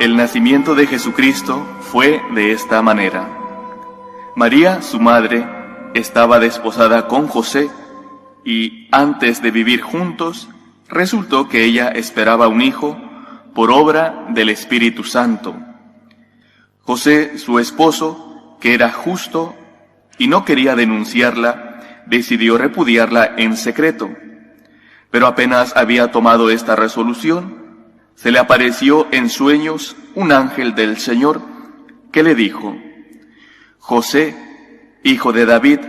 El nacimiento de Jesucristo fue de esta manera. María, su madre, estaba desposada con José, y antes de vivir juntos, resultó que ella esperaba un hijo por obra del Espíritu Santo. José, su esposo, que era justo y no quería denunciarla, decidió repudiarla en secreto. Pero apenas había tomado esta resolución, se le apareció en sueños un ángel del Señor que le dijo: José, hijo de David,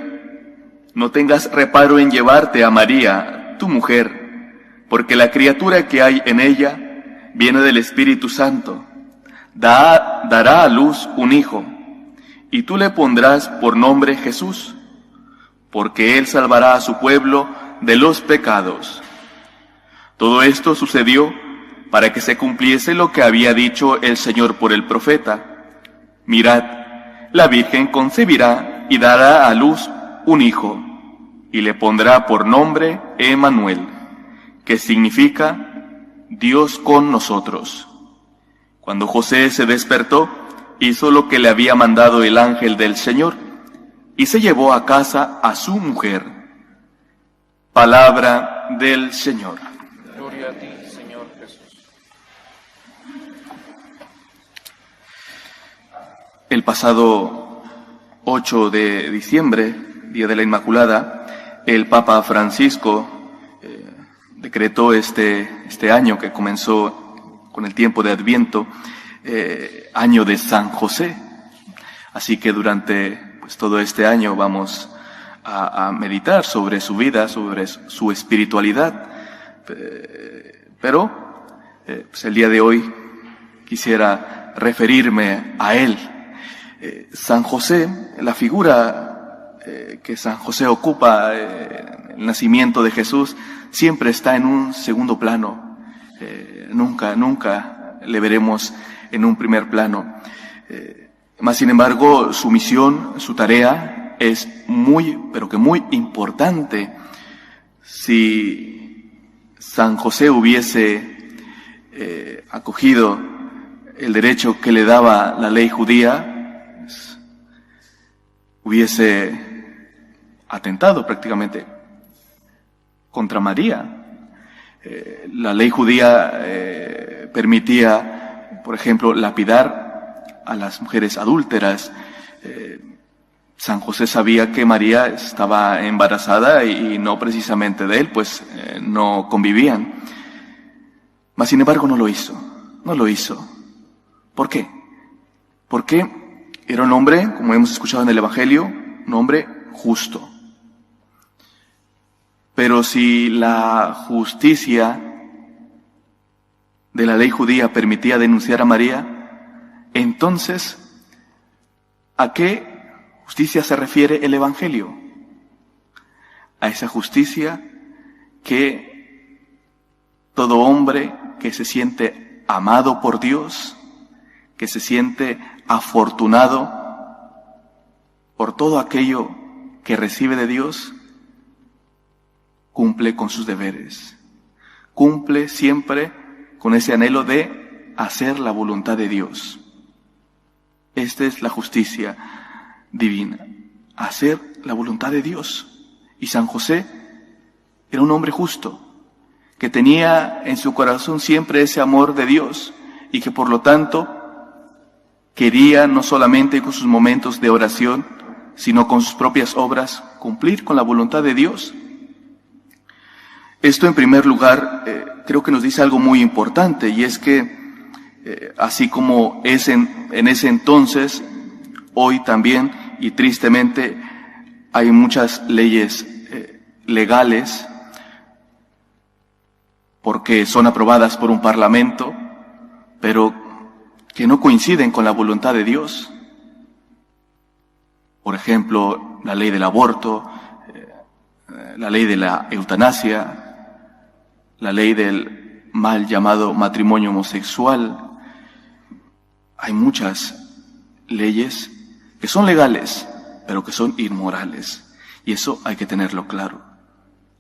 no tengas reparo en llevarte a María, tu mujer, porque la criatura que hay en ella viene del Espíritu Santo. Dará a luz un hijo, y tú le pondrás por nombre Jesús, porque él salvará a su pueblo de los pecados. Todo esto sucedió para que se cumpliese lo que había dicho el Señor por el profeta: mirad, la Virgen concebirá y dará a luz un hijo, y le pondrá por nombre Emmanuel, que significa Dios con nosotros. Cuando José se despertó, hizo lo que le había mandado el ángel del Señor, y se llevó a casa a su mujer. Palabra del Señor. Gloria a ti, Señor Jesús. El pasado 8 de diciembre, Día de la Inmaculada, el Papa Francisco decretó este año que comenzó con el tiempo de Adviento, año de San José. Así que durante todo este año vamos a meditar sobre su vida, sobre su espiritualidad. Pero el día de hoy quisiera referirme a él. San José, la figura que San José ocupa, el nacimiento de Jesús, siempre está en un segundo plano. Nunca le veremos en un primer plano. Mas, sin embargo, su misión, su tarea es pero que muy importante. Si San José hubiese acogido el derecho que le daba la ley judía, hubiese atentado prácticamente contra María. La ley judía permitía, por ejemplo, lapidar a las mujeres adúlteras. San José sabía que María estaba embarazada y no precisamente de él, pues no convivían. Mas, sin embargo, no lo hizo. ¿Por qué? Porque era un hombre, como hemos escuchado en el Evangelio, un hombre justo. Pero si la justicia de la ley judía permitía denunciar a María, entonces, ¿a qué justicia se refiere el Evangelio? A esa justicia que todo hombre que se siente amado por Dios, que se siente afortunado por todo aquello que recibe de Dios, cumple con sus deberes, cumple siempre con ese anhelo de hacer la voluntad de Dios. Esta es la justicia divina, hacer la voluntad de Dios. Y San José era un hombre justo, que tenía en su corazón siempre ese amor de Dios, y que por lo tanto quería no solamente con sus momentos de oración, sino con sus propias obras, cumplir con la voluntad de Dios. Esto, en primer lugar, creo que nos dice algo muy importante, y es que así como es en ese entonces, hoy también, y tristemente, hay muchas leyes legales porque son aprobadas por un parlamento, pero que no coinciden con la voluntad de Dios. Por ejemplo, la ley del aborto, la ley de la eutanasia, la ley del mal llamado matrimonio homosexual. Hay muchas leyes que son legales, pero que son inmorales. Y eso hay que tenerlo claro.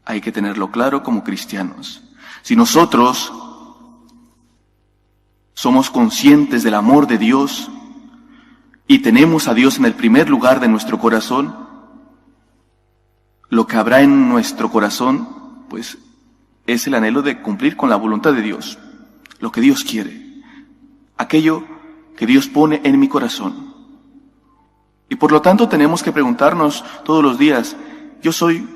Hay que tenerlo claro como cristianos. Si nosotros somos conscientes del amor de Dios y tenemos a Dios en el primer lugar de nuestro corazón, lo que habrá en nuestro corazón, pues, es el anhelo de cumplir con la voluntad de Dios, lo que Dios quiere, aquello que Dios pone en mi corazón. Y por lo tanto tenemos que preguntarnos todos los días, ¿yo soy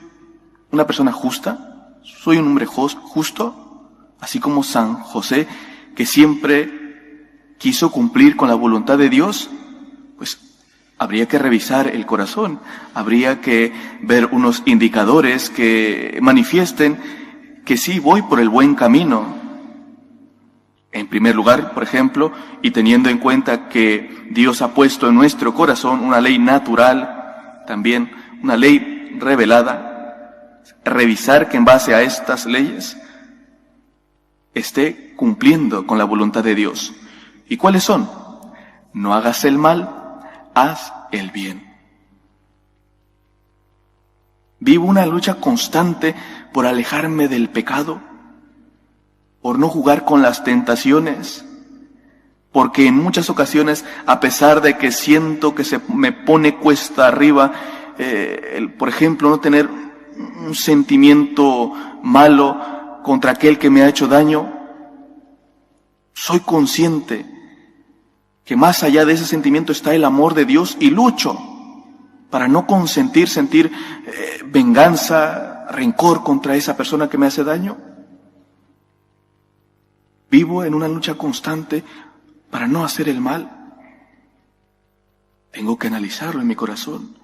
una persona justa? ¿Soy un hombre justo? Así como San José, que siempre quiso cumplir con la voluntad de Dios, pues habría que revisar el corazón, habría que ver unos indicadores que manifiesten que sí voy por el buen camino. En primer lugar, por ejemplo, y teniendo en cuenta que Dios ha puesto en nuestro corazón una ley natural, también una ley revelada, revisar que en base a estas leyes esté cumpliendo con la voluntad de Dios. ¿Y cuáles son? No hagas el mal, haz el bien. Vivo una lucha constante por alejarme del pecado, por no jugar con las tentaciones, porque en muchas ocasiones, a pesar de que siento que se me pone cuesta arriba, por ejemplo, no tener un sentimiento malo contra aquel que me ha hecho daño, soy consciente que más allá de ese sentimiento está el amor de Dios y lucho para no sentir venganza, rencor contra esa persona que me hace daño. Vivo en una lucha constante para no hacer el mal. Tengo que analizarlo en mi corazón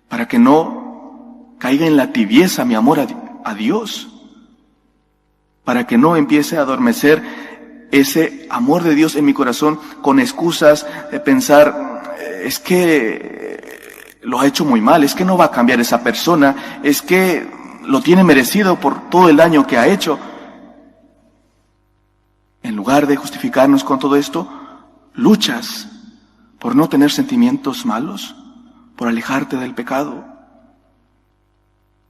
para que no caiga en la tibieza mi amor a Dios, para que no empiece a adormecer ese amor de Dios en mi corazón con excusas de pensar, es que lo ha hecho muy mal, es que no va a cambiar esa persona, es que lo tiene merecido por todo el daño que ha hecho. En lugar de justificarnos con todo esto, luchas por no tener sentimientos malos, por alejarte del pecado,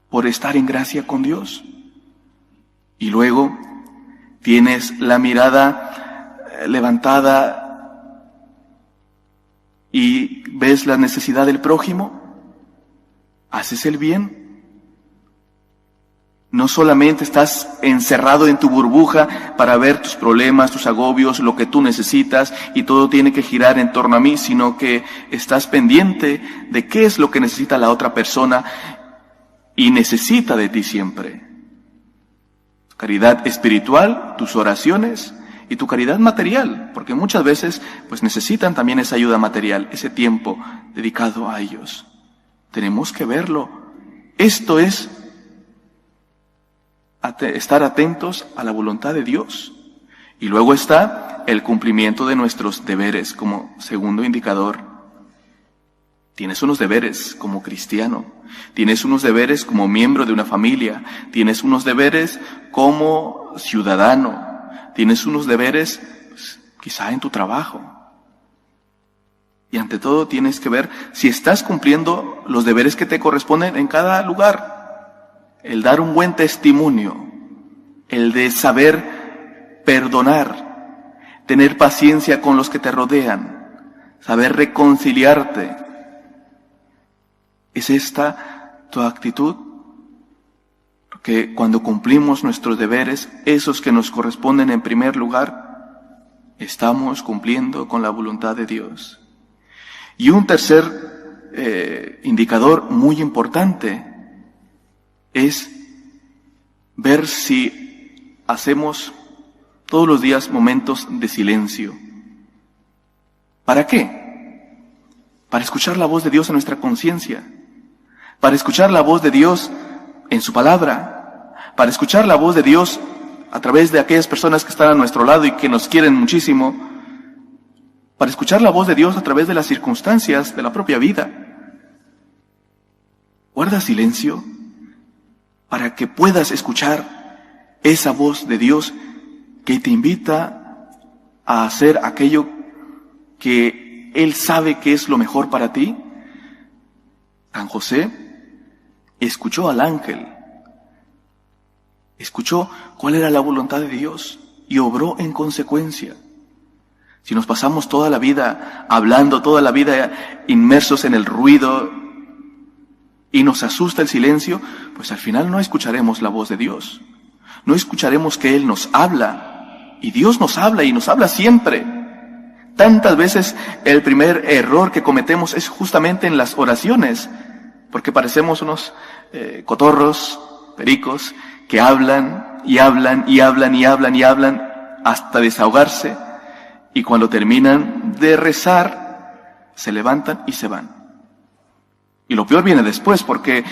por estar en gracia con Dios. Y luego tienes la mirada levantada y ves la necesidad del prójimo, haces el bien. No solamente estás encerrado en tu burbuja para ver tus problemas, tus agobios, lo que tú necesitas y todo tiene que girar en torno a mí, sino que estás pendiente de qué es lo que necesita la otra persona y necesita de ti siempre. Tu caridad espiritual, tus oraciones y tu caridad material, porque muchas veces pues necesitan también esa ayuda material, ese tiempo dedicado a ellos. Tenemos que verlo. Esto es estar atentos a la voluntad de Dios. Y luego está el cumplimiento de nuestros deberes como segundo indicador. Tienes unos deberes como cristiano, tienes unos deberes como miembro de una familia, tienes unos deberes como ciudadano, tienes unos deberes pues, quizá en tu trabajo. Y ante todo tienes que ver si estás cumpliendo los deberes que te corresponden en cada lugar. El dar un buen testimonio, el de saber perdonar, tener paciencia con los que te rodean, saber reconciliarte. ¿Es esta tu actitud? Porque cuando cumplimos nuestros deberes, esos que nos corresponden en primer lugar, estamos cumpliendo con la voluntad de Dios. Y un tercer indicador muy importante es ver si hacemos todos los días momentos de silencio. ¿Para qué? Para escuchar la voz de Dios en nuestra conciencia, para escuchar la voz de Dios en su palabra, para escuchar la voz de Dios a través de aquellas personas que están a nuestro lado y que nos quieren muchísimo, para escuchar la voz de Dios a través de las circunstancias de la propia vida. Guarda silencio para que puedas escuchar esa voz de Dios que te invita a hacer aquello que Él sabe que es lo mejor para ti. San José escuchó al ángel, escuchó cuál era la voluntad de Dios y obró en consecuencia. Si nos pasamos toda la vida hablando, toda la vida inmersos en el ruido y nos asusta el silencio, pues al final no escucharemos la voz de Dios. No escucharemos que Él nos habla. Y Dios nos habla y nos habla siempre. Tantas veces el primer error que cometemos es justamente en las oraciones, porque parecemos unos cotorros, pericos, que hablan y hablan y hablan y hablan y hablan hasta desahogarse, y cuando terminan de rezar, se levantan y se van. Y lo peor viene después, porque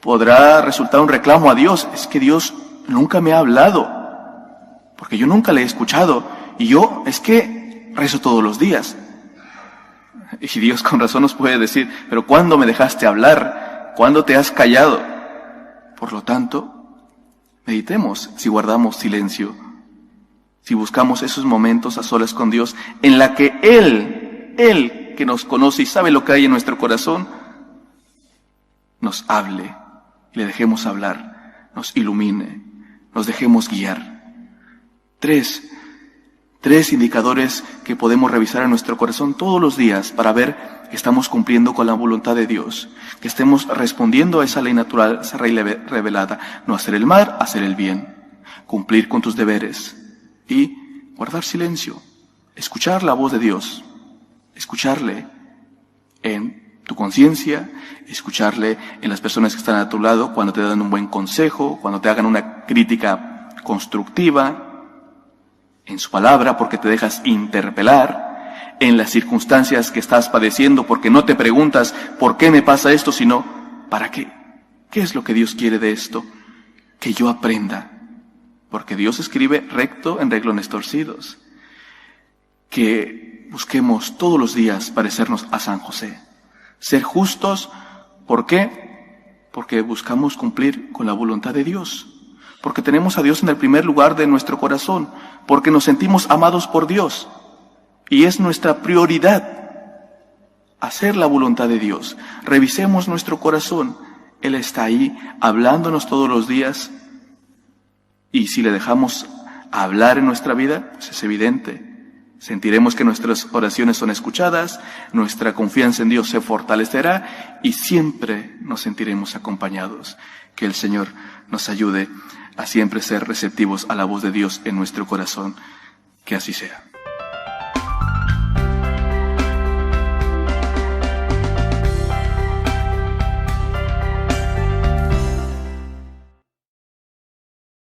podrá resultar un reclamo a Dios. Es que Dios nunca me ha hablado, porque yo nunca le he escuchado, y yo es que rezo todos los días. Y Dios con razón nos puede decir, pero ¿cuándo me dejaste hablar? ¿Cuándo te has callado? Por lo tanto, meditemos si guardamos silencio, si buscamos esos momentos a solas con Dios, en la que Él que nos conoce y sabe lo que hay en nuestro corazón, nos hable, y le dejemos hablar, nos ilumine, nos dejemos guiar. Tres indicadores que podemos revisar en nuestro corazón todos los días para ver que estamos cumpliendo con la voluntad de Dios, que estemos respondiendo a esa ley natural, esa ley revelada: no hacer el mal, hacer el bien, cumplir con tus deberes y guardar silencio, escuchar la voz de Dios, escucharle en tu conciencia, escucharle en las personas que están a tu lado cuando te dan un buen consejo, cuando te hagan una crítica constructiva, en su palabra porque te dejas interpelar, en las circunstancias que estás padeciendo porque no te preguntas ¿por qué me pasa esto?, sino ¿para qué? ¿Qué es lo que Dios quiere de esto? Que yo aprenda, porque Dios escribe recto en renglones torcidos. Que busquemos todos los días parecernos a San José, ser justos. ¿Por qué? Porque buscamos cumplir con la voluntad de Dios, porque tenemos a Dios en el primer lugar de nuestro corazón, porque nos sentimos amados por Dios, y es nuestra prioridad hacer la voluntad de Dios. Revisemos nuestro corazón, Él está ahí hablándonos todos los días, y si le dejamos hablar en nuestra vida, pues es evidente, sentiremos que nuestras oraciones son escuchadas, nuestra confianza en Dios se fortalecerá y siempre nos sentiremos acompañados. Que el Señor nos ayude a siempre ser receptivos a la voz de Dios en nuestro corazón. Que así sea.